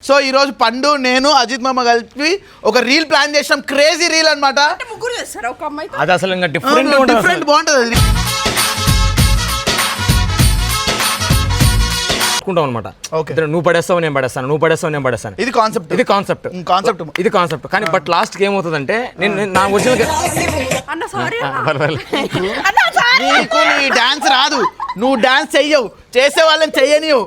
So ఈ రోజు పండు నేను అజిత్ మామ కలిపి ఒక రీల్ ప్లాన్ చేసాం. క్రేజీ రీల్ అన్నమాట. ముగ్గురు చేస్తారా ఒక అమ్మాయి? అది అసలు ఇంకా డిఫరెంట్ బాగుంటది అది. అనమాట. నువ్వు పడేస్తావు నేను పడేస్తాను, నువ్వు పడేస్తావు నేను పడేస్తాను. ఇది కాన్సెప్ట్ ఇది కాన్సెప్ట్. కానీ బట్ లాస్ట్ కి ఏమవుతుందంటే నేను నా ఒరిజినల్ నీకు నీ డాన్స్ రాదు, నువ్వు డాన్స్ చెయ్యవు, చేసే వాళ్ళని చెయ్యనివు.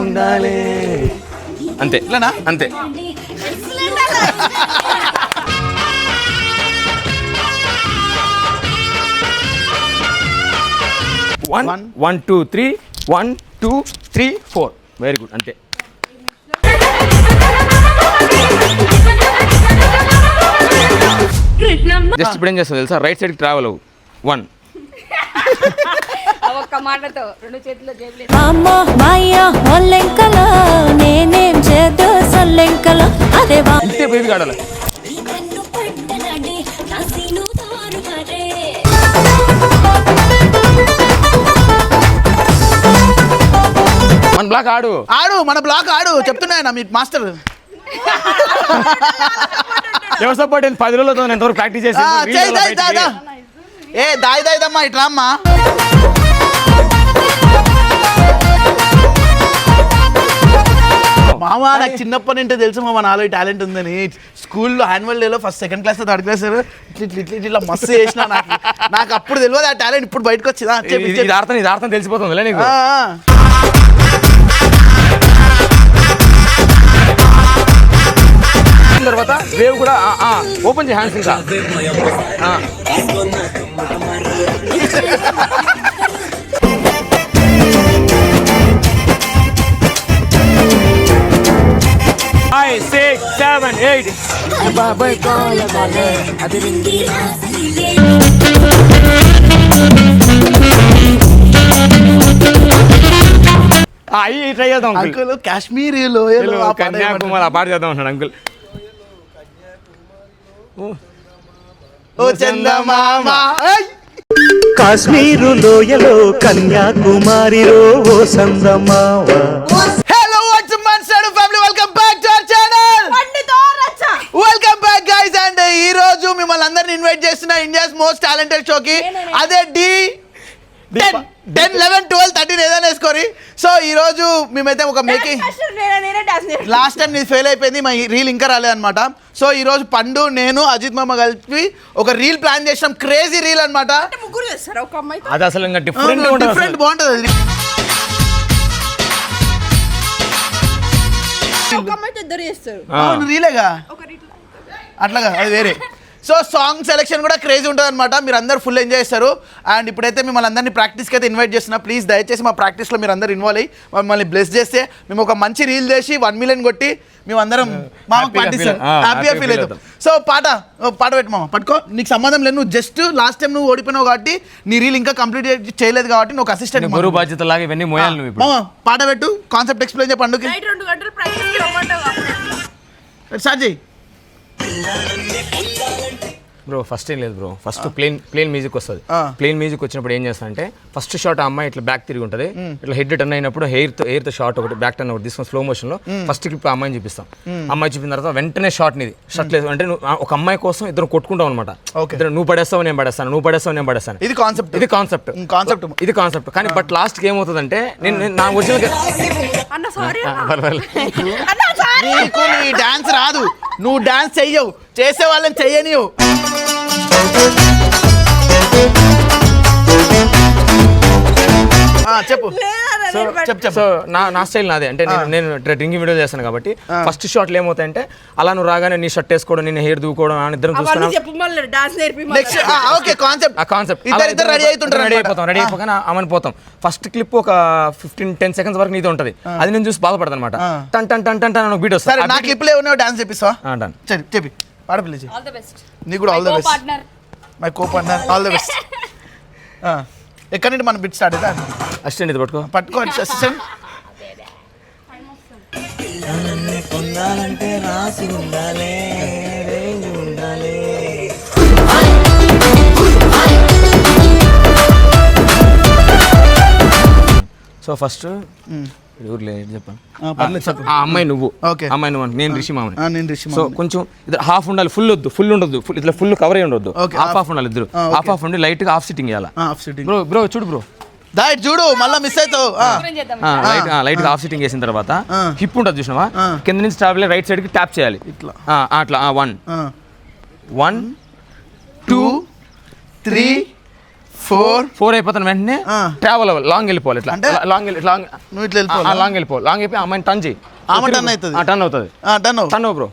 ఉండాలి అంతే, ఇలానా? అంతే. One two three 1 2 3 4 very good, అంతే. జస్ట్ ఇప్పుడు ఏం చేస్తావు తెలుసా, రైట్ సైడ్కి ట్రావెల్ అవ్వు. 1 ఒక్క మాటతో రెండు చేతుల్లో జేబులో అమ్మో మాయా ఒల్లెంకల నేనేం చేద్దో సల్లెంకల అదే ఇంతే బేబీ ఆడాలి. మన బ్లాక్ ఆడు మన బ్లాక్ ఆడు చెప్తున్నాయన మీ మాస్టర్. ఎవరు సపోర్ట్ 10 రోజులతో నేను ఎంతవరకు ప్రాక్టీస్ చేసి దాయిదమ్మా ఇట్లా అమ్మా. మామ నాకు చిన్నప్పటి నుండి తెలుసు మామ నాలో టాలెంట్ ఉందని. స్కూల్లో యాన్యువల్ డేలో first second class third class ఇట్లా మస్తు చేసిన. నాకు అప్పుడు తెలియదు ఆ టాలెంట్, ఇప్పుడు బయటకు వచ్చిందా ఇది అర్థం తెలిసిపోతుంది నీకు. తర్వాత వేవ్ కూడా ఓపెన్ చేయ హ్యాండ్స్. ఇంకా Five, 6, 7, 8. ట్రై చేద్దాం అంకుల్. కాశ్మీర్ లోయలో కన్యాకుమారి ఆ పాట చేద్దాం అంటాడు అంకుల్. ఓ చందమామ కాశ్మీరు లోయలో కన్యాకుమారిలో ఓ చందమామ. Hello what's Mann side family, welcome back to our channel. Welcome back guys. And ఈ రోజు మిమ్మల్ని అందరిని ఇన్వైట్ చేస్తున్నా ఇండియాస్ మోస్ట్ టాలెంటెడ్ షోకి. అదే D10 10 11 12 13 ఏదైనా వేసుకోరి. సో ఈ రోజు మేమైతే ఒక మేకింగ్, లాస్ట్ టైం నీది ఫెయిల్ అయిపోయింది, మా రీల్ ఇంకా రాలేదన్నమాట. సో ఈ రోజు పండు నేను అజిత్ మామ కలిపి ఒక రీల్ ప్లాన్ చేసాం. క్రేజీ రీల్ అన్నమాట. ముగ్గురు చేస్తారా ఒక అమ్మాయి? అది అసలు ఇంకా డిఫరెంట్ బాగుంటది అది. ఒక అమ్మాయితో ఇద్దరు చేస్తారు. అవును రీలేగా అట్లాగా, అది వేరే. సో సాంగ్ సెలెక్షన్ కూడా క్రేజీ ఉంటుంది అనమాట. మీరు అందరు ఫుల్ ఎంజాయ్ చేస్తారు. అండ్ ఇప్పుడైతే మిమ్మల్ని అందరినీ ప్రాక్టీస్కి అయితే ఇన్వైట్ చేస్తున్నా. ప్లీజ్ దయచేసి మా ప్రాక్టీస్లో మీరు అందరు ఇన్వాల్వ్ అయ్యి మమ్మల్ని బ్లెస్ చేస్తే మేము ఒక మంచి రీల్ చేసి 1 million కొట్టి మేము అందరం మామకు పాటిస్తాం, హ్యాపీగా ఫీల్ అవుతాం. సో పాట పెట్టు మామ, పట్టుకో. నీకు సంబంధం లేదు, నువ్వు జస్ట్ లాస్ట్ టైం నువ్వు ఓడిపోయినావు కాబట్టి నీ రీల్ ఇంకా కంప్లీట్ చేయలేదు కాబట్టి నువ్వు అసిస్టెంట్ బరువు బాధ్యత లాగా ఇవన్నీ మోయాలి నువ్వు. మామ పాట పెట్టు, కాన్సెప్ట్ ఎక్స్ప్లెయిన్ చేయ పండుగకి. 2 గంటలు ప్రాక్టీస్ స్టార్ట్ చేయి బ్రో. ఫస్ట్ ఏం లేదు బ్రో, ఫస్ట్ ప్లేన్ మ్యూజిక్ వస్తుంది. ప్లేన్ మ్యూజిక్ వచ్చినప్పుడు ఏం చేస్తా అంటే ఫస్ట్ షాట్ ఆ అమ్మాయి ఇట్లా బ్యాక్ తిరిగి ఉంటుంది, ఇట్లా హెడ్ టర్న్ అయినప్పుడు హెయిర్ తో షాట్ ఒకటి బ్యాక్ టర్న్ ఒకటి తీసుకొని స్లో మోషన్ లో ఫస్ట్ క్లిప్ అమ్మాయిని చూపిస్తాం. అమ్మాయి చూపిన తర్వాత వెంటనే షాట్ నీది షర్ట్ లేదు అంటే నువ్వు ఒక అమ్మాయి కోసం ఇద్దరు కొట్టుకుంటాం అనమాట. నువ్వు పడేస్తావు నేను పడేస్తాను, నువ్వు పడేస్తావు నేను పడేస్తాను. ఇది కాన్సెప్ట్. ఇది కాన్సెప్ట్. కానీ బట్ లాస్ట్ కి ఏమవుతుందంటే నేను నా ఒరిజినల్ నీకు నీ డాన్స్ రాదు, నువ్వు డాన్స్ చెయ్యవు, చేసే వాళ్ళని చెయ్యనివు. చెప్పు. సో నా స్టైల్ నాదే అంటే నేను డ్రింకింగ్ వీడియో చేస్తాను కాబట్టి ఫస్ట్ షాట్లు ఏమవుతాయంటే అలా నువ్వు రాగానే నీ షర్ట్ వేసుకోవడం, నేను హెయిర్ దూకోవడం అని ఇద్దరం చూస్తున్నాం. రెడీ అయిపోగానే అమని పోతాం. ఫస్ట్ క్లిప్ ఒక 15-10 seconds వరకు నీతో ఉంటది, అది నేను చూసి బాధపడతాను అనమాట. టన్ టన్ టన్ టన్ టన్ బీట్ వస్తుంది. నా క్లిప్ లో ఉన్నావు, డాన్స్ చెప్పిస్తావా? చెప్పి పాడపిల్ల నీకు కూడా all the best. My co partner all the best. ఎక్కడి నుండి మనం బిట్ స్టార్ట్ అయితే అసిస్టెంట్ ఇది పట్టుకో అసిస్టెంట్. రాసి ఉండాలి, ఉండాలి. సో ఫస్ట్ ఎవరు లేదు చెప్పాను పర్లేదు చెప్పు. ఆ అమ్మాయి నువ్వు Okay. అమ్మాయి నువ్వు అంటే నేను రిషి మామని నేను రిషి సో కొంచెం ఇద్దరు హాఫ్ ఉండాలి, ఫుల్ వద్దు, ఫుల్ ఉండొద్దు, ఇట్లా ఫుల్ కవర్ అయ్యి ఉండొద్దు, Okay, హాఫ్ హాఫ్ ఉండాలి ఇద్దరు, హాఫ్ హాఫ్ ఉండి లైట్ గా హాఫ్ సిట్టింగ్ చేయాలి హాఫ్ సిట్టింగ్ బ్రో. బ్రో చూడు బ్రో, దాట్ చూడు మళ్ళీ మిస్ అవుతావు లైట్ గా హాఫ్ సిట్టింగ్ చేసిన తర్వాత ఆ. హిప్ ఉంటుంది చూసినావా, కింద నుంచి ట్యాబ్ రైట్ సైడ్ కి ట్యాప్ చేయాలి ఇట్లా. అట్లా 1 2 3 4 4 అయిపోతాను వెంటనే ఆ. ట్రావెల్ అవ్వాలి, లాంగ్ వెళ్ళిపోవాలి, ఇట్లా అంటే? లాంగ్ నువ్వు ఇట్లా వెళ్ళిపోవాలి లాంగ్ వెళ్ళిపోవాలి, లాంగ్ అయిపోయి అమ్మాయిని టర్న్ చేయి, ఆమె turn అవుతుంది. టర్న్ అవుతుంది, డన్ టర్న్ అవ్వు బ్రో.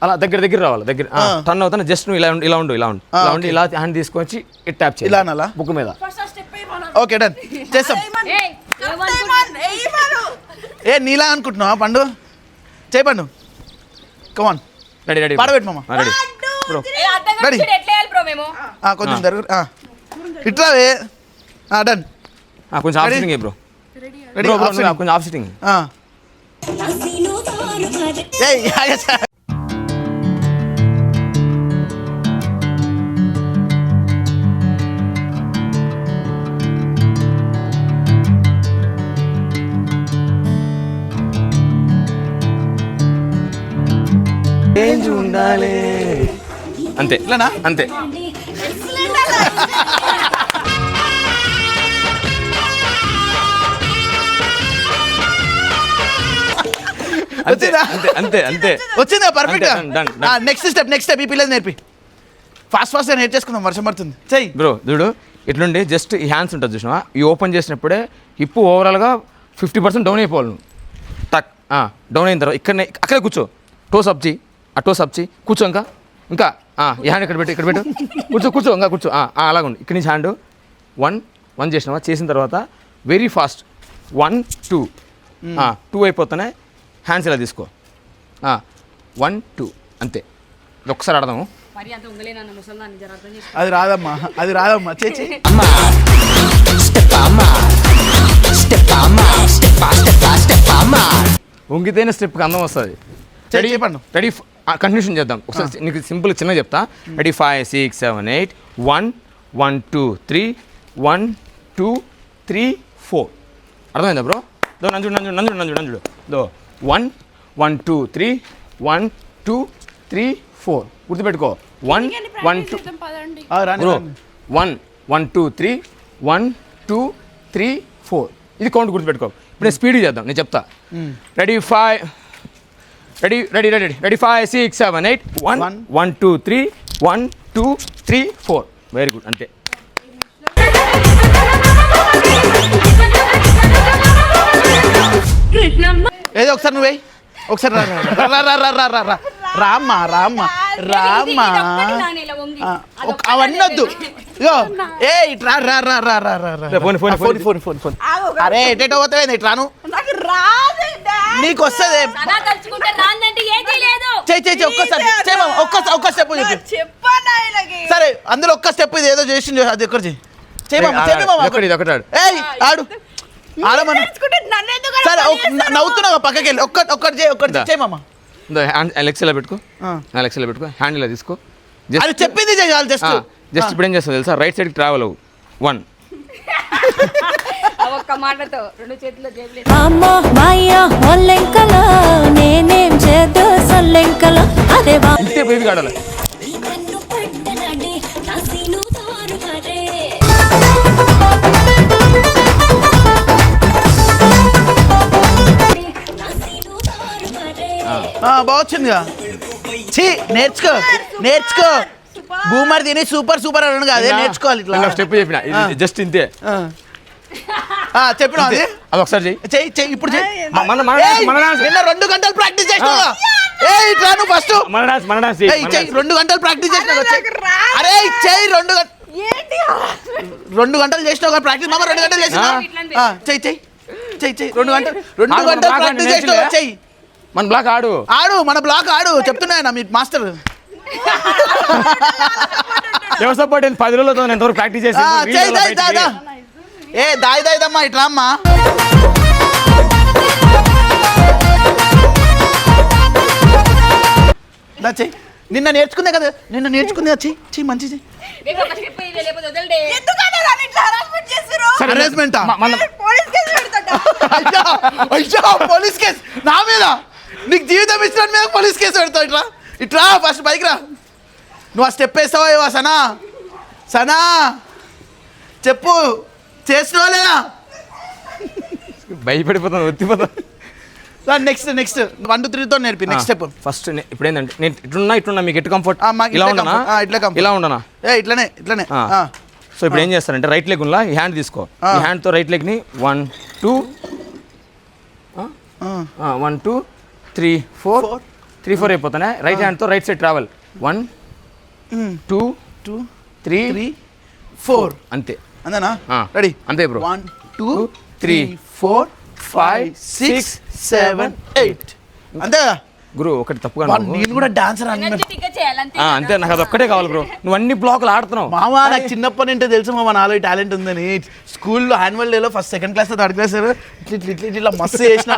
అలా దగ్గర రావాలి, దగ్గర టర్న్ అవుతాను, జస్ట్ నువ్వు ఇలా ఉండు ఇలా హ్యాండ్ తీసుకొచ్చి ఇట్ ట్యాప్ చేయి ఇలా అనాలా? బుక్ మీద. ఓకే డన్ చేస్తాం. ఏ నీలా అనుకుంటున్నావా పండు? చేయి పండు, కమాన్ రెడీ పాడబెట్టు మామ. Ready bro. రెడీ కొంచెం జరుగు ఇట్లావే డన్. కొంచెం half Ready? Sitting bro. Ready bro కొంచెం హాఫ్ సిట్టింగ్. ఏయ్ ఆగచ్చా. ఉండాలి అంతే, ఇట్లానా? అంతే. అంతే వచ్చిందా? అంతే అంతే అంతే. వచ్చిందా perfect. Done, done, done. Next step ఈ పిల్లలు నేర్పి. ఫాస్ట్ నేర్చేసుకుందాం, వర్షం పడుతుంది. చెయ్యి బ్రో చూడు, ఇట్లుండి జస్ట్ ఈ హ్యాండ్స్ ఉంటుంది చూసినా, ఈ ఓపెన్ చేసినప్పుడే హిప్ ఓవరాల్గా 50% డౌన్ అయిపోవాలి నువ్వు. టక్ డౌన్ అయిన తర్వాత అక్కడే కూర్చో, టోస్ అప్ చేయి, ఆ టోస్ అప్ చేయి, కూర్చో. ఇంకా ఈ హ్యాండ్ ఇక్కడ పెట్టు కూర్చో ఇంకా కూర్చో. అలాగుండి, ఇక్కడి నుంచి హ్యాండ్ 1 చేసినావా, చేసిన తర్వాత వెరీ ఫాస్ట్ 1 2 2 అయిపోతానే హ్యాండ్స్ ఇలా తీసుకో, 1 2 అంతే. ఇది ఒకసారి ఆడదాము. అది రాదమ్మా చేచి. వంగితేనే స్టెప్కి అందం వస్తుంది. చెయ్యి, చెప్పండి. రెడీ కంటిన్యూషన్ చేద్దాం ఒకసారి, నీకు సింపుల్ చిన్న చెప్తా. రెడీ 5 6 7 8 1 1 2 3 1 2 3 4. అర్థమైందా బ్రో? దో నంజుడు దో 1 1 2 3 1 2 3 4 గుర్తుపెట్టుకో. 1 1 2 బ్రో 1 1 2 3 1 2 3 4 ఇది కౌంట్ గుర్తుపెట్టుకో. ఇప్పుడు నేను స్పీడ్ చేద్దాం, నేను చెప్తా. రెడీ 5 6 7 8 1 1 2 3 1 2 3 4. వెరీ గుడ్, అంతే. ఏదో ఒకసారి నువ్వే ఒకసారి రామ్మా అవన్నీ వద్దు. ఏ ఇట్రా ఫోన్ అరే ఎటో పోతావేంది ఇట్రాను, నీకు వస్తుంది. చెయ్యి ఒక్కసారి ఒక్క స్టెప్ చెప్పి. సరే అందులో ఒక్క స్టెప్ ఇది ఏదో చేసింది, అది ఒక్కటి ఇది ఒకటి ఆడు. ఏయ్ ఆడు ఆడమని. సరే నవ్వుతున్నావు పక్కకి వెళ్ళి ఒక్కటి చేయి మామ. లెగ్స్ ఇలా పెట్టుకో, లెగ్స్ ఇలా పెట్టుకో, హ్యాండ్ ఇలా తీసుకో. అది చెప్పింది చేయాలి జస్ట్. జస్ట్ ఇప్పుడు ఏం చేస్తావు తెలుసా, రైట్ సైడ్కి ట్రావెల్ అవ్వు 1. ఒక్క మాటతో 2 చేతుల్లో జేబులు అమ్మో మాయ ఒల్లెంకలో నేనేం చేద్దు సొల్లెంకలో అదే వా ఇంతే బేబీ కాడాలి. బాగొచ్చిందిగా. నేర్చుకో బూమర్ తిని సూపర్ అన్నాను అదే నేర్చుకోవాలి. ఇట్లా స్టెప్ చెప్పిన, జస్ట్ ఇంతే. చెప్పిన అది ఒకసారి చెయ్యి ఇప్పుడు చెయ్యి. మన 2 గంటలు ప్రాక్టీస్ చేసినావు. ఇట్లా నువ్వు ఫస్ట్ 2 గంటలు ప్రాక్టీస్ చేసినావు. అరే చెయ్యి 2 గంటలు చేసినావు ప్రాక్టీస్. మామ 2 గంటలు చేసినా. చెయ్యి 2 గంటలు ప్రాక్టీస్ చేసినావు. చెయ్యి మన బ్లాక్ ఆడు మన బ్లాక్ ఆడు చెప్తున్నా మీ మాస్టర్. ఎవరు సపోర్ట్ 10 రోజులతో ఎంతవరకు ప్రాక్టీస్ చేసి దాయిదమ్మా ఇట్లా అమ్మా. చెయ్యి నిన్న నేర్చుకుందే కదా, చెయ్యి మంచి చెయ్యి. హరాస్మెంటా? అయ్యా అయ్యా పోలీస్ కేసు నా మీద, నీకు జీవితం ఇచ్చిన మీద పోలీస్ కేసు పెడతావు. ఇట్లా ఇట్లా ఫస్ట్ బైక్ రా. నువ్వు ఆ స్టెప్ వేస్తావా ఇవా సనా? సనా చెప్పు, చేసినావా లేదా? భయపడిపోతాను, ఒత్తిపోతాను. నెక్స్ట్ 1 2 3తో నేర్పి నెక్స్ట్ స్టెప్. ఫస్ట్ ఇప్పుడు ఏంటంటే నేను ఇట్లున్నా మీకు ఎటు కంఫర్ట్ మాకు ఇలా ఇట్లా ఉండనా? comfort. ఇట్లా comfort. ఇలా ఉండనా? ఇట్లనే సో ఇప్పుడు ఏం చేస్తారంటే రైట్ లెగ్ ఉన్నా ఈ హ్యాండ్ తీసుకో. ఈ హ్యాండ్తో రైట్ లెగ్ని 1 2 1 2 3 4 3 4 అయిపోతానే. రైట్ హ్యాండ్తో రైట్ సైడ్ ట్రావెల్ 1 2 2 3 3 4 అంతే. అంతేనా? ఆ. రెడీ. అంతే బ్రో. 1 2 3 3 4 5 6 7 8 అంతే కదా? గురు ఒకటి తప్పుగా నేను కూడా డాన్సర్ అన్న. ఎనర్జెటిక్గా చేయాలంతే. అంతే, నాకు అది ఒక్కటే కావాలి బ్రో. నువ్వు అన్ని బ్లాక్లు ఆడుతున్నావు. మామ నాకు చిన్నప్పటి నుంటే తెలుసు మామ నాలో ఈ టాలెంట్ ఉందని. స్కూల్లో యాన్యువల్ డేలో first second class third class ఇట్లా మస్తు చేసిన.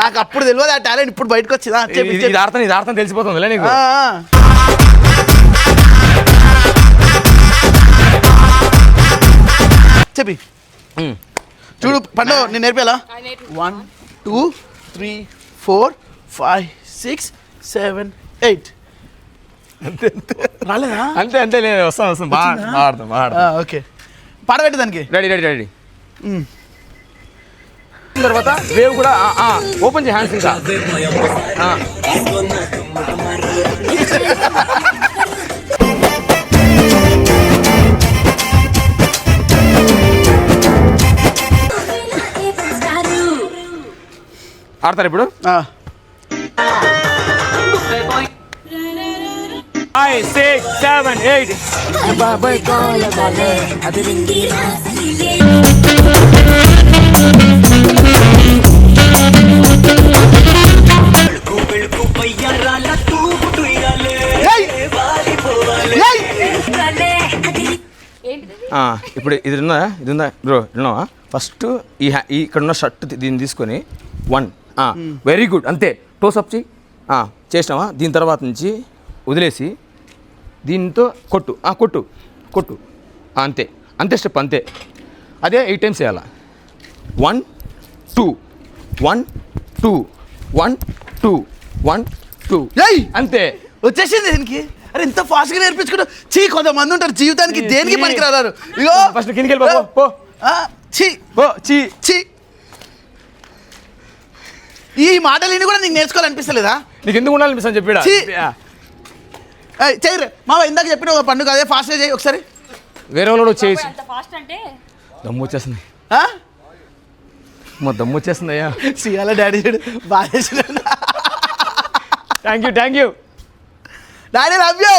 నాకు అప్పుడు తెలియదు ఆ టాలెంట్, ఇప్పుడు బయటకు వచ్చిందా? ఇది ఆడతాను తెలిసిపోతుంది నీకు. చెప్పి చూడు పండు, నేను నేర్పేలా? ఆ, నేర్పి. 1 2 3 4 5 6 7 8 రాలేదా? అంతే నేను వస్తాను బాగా ఆడతాను. ఓకే, పాడబెట్టి దానికి. రెడీ. తర్వాత వేవ్ కూడా ఓపెన్ చేయ హ్యాండ్స్ ఇంకా. ఆడతారు ఇప్పుడు. 5 6 7 8 ఏంటిది? ఇప్పుడు ఇది ఉందా బ్రో? విన్నావా? ఫస్ట్ ఇక్కడ ఉన్న షర్ట్ దీన్ని తీసుకొని 1 వెరీ గుడ్ అంతే. టోస్ అప్ చేసినావా? దీని తర్వాత నుంచి వదిలేసి దీంతో కొట్టు అంతే స్టెప్ అంతే. అదే 8 టైమ్స్ చేయాలా. 1 2 1 2 1 2 1 2 అంతే. వచ్చేసింది దీనికి. అరే ఇంత ఫాస్ట్ గా నేర్పించుకుంటా. కొంతమంది ఉంటారు జీవితానికి దేనికి పనికిరారు. ఇగో ఫస్ట్ కిందికి వెళ్ళిపో. చీ ఈ మాటలు కూడా నీకు నేర్చుకోవాలనిపిస్తలేదా? నీకు ఎందుకు ఉండాలనిపిస్తుంది చెప్పిడా? చేయరు మామ, ఇందాక చెప్పిన ఒక పండుగ అదే ఫాస్ట్గా చేయి ఒకసారి. వేరే వాళ్ళు చేసి అంత ఫాస్ట్ అంటే దమ్ము వచ్చేస్తుంది. దమ్ము వచ్చేస్తుంది అయ్యా. సియాల డాడీ బాగా చేసిన. Thank you daddy love you.